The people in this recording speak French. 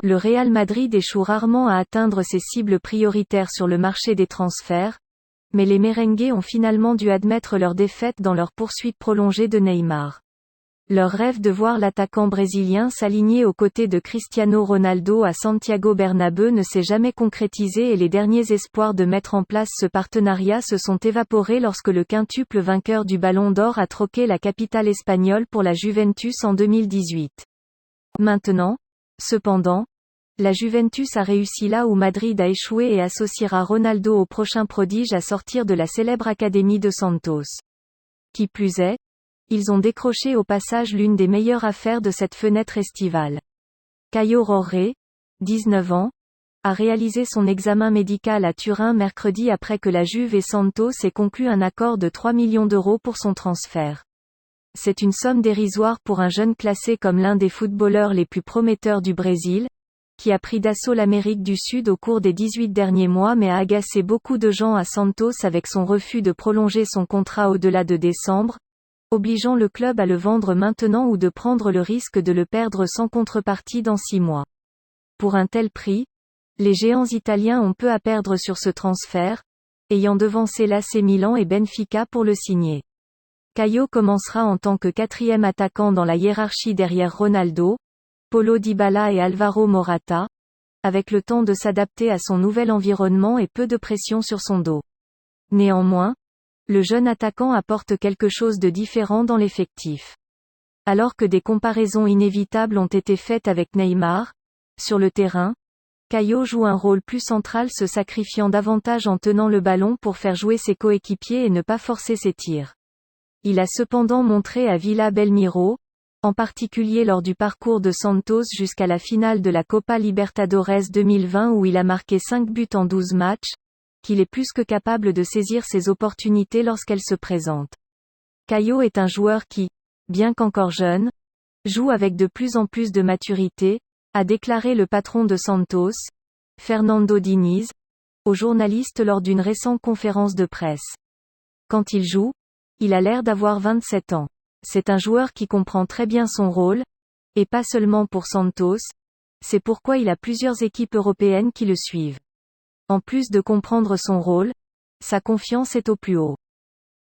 Le Real Madrid échoue rarement à atteindre ses cibles prioritaires sur le marché des transferts, mais les merengues ont finalement dû admettre leur défaite dans leur poursuite prolongée de Neymar. Leur rêve de voir l'attaquant brésilien s'aligner aux côtés de Cristiano Ronaldo à Santiago Bernabéu ne s'est jamais concrétisé et les derniers espoirs de mettre en place ce partenariat se sont évaporés lorsque le quintuple vainqueur du Ballon d'Or a troqué la capitale espagnole pour la Juventus en 2018. Maintenant, cependant, la Juventus a réussi là où Madrid a échoué et associera Ronaldo au prochain prodige à sortir de la célèbre académie de Santos. Qui plus est, ils ont décroché au passage l'une des meilleures affaires de cette fenêtre estivale. Caio Jorge, 19 ans, a réalisé son examen médical à Turin mercredi après que la Juve et Santos aient conclu un accord de 3 millions d'euros pour son transfert. C'est une somme dérisoire pour un jeune classé comme l'un des footballeurs les plus prometteurs du Brésil, qui a pris d'assaut l'Amérique du Sud au cours des 18 derniers mois mais a agacé beaucoup de gens à Santos avec son refus de prolonger son contrat au-delà de décembre, obligeant le club à le vendre maintenant ou de prendre le risque de le perdre sans contrepartie dans 6 mois. Pour un tel prix, les géants italiens ont peu à perdre sur ce transfert, ayant devancé l'AC Milan et Benfica pour le signer. Caio commencera en tant que 4e attaquant dans la hiérarchie derrière Ronaldo, Paulo Dybala et Alvaro Morata, avec le temps de s'adapter à son nouvel environnement et peu de pression sur son dos. Néanmoins, le jeune attaquant apporte quelque chose de différent dans l'effectif. Alors que des comparaisons inévitables ont été faites avec Neymar, sur le terrain, Caio joue un rôle plus central, se sacrifiant davantage en tenant le ballon pour faire jouer ses coéquipiers et ne pas forcer ses tirs. Il a cependant montré à Villa Belmiro, en particulier lors du parcours de Santos jusqu'à la finale de la Copa Libertadores 2020 où il a marqué 5 buts en 12 matchs, qu'il est plus que capable de saisir ses opportunités lorsqu'elles se présentent. Caio est un joueur qui, bien qu'encore jeune, joue avec de plus en plus de maturité, a déclaré le patron de Santos, Fernando Diniz, aux journalistes lors d'une récente conférence de presse. Quand il joue, il a l'air d'avoir 27 ans. C'est un joueur qui comprend très bien son rôle, et pas seulement pour Santos, c'est pourquoi il a plusieurs équipes européennes qui le suivent. En plus de comprendre son rôle, sa confiance est au plus haut.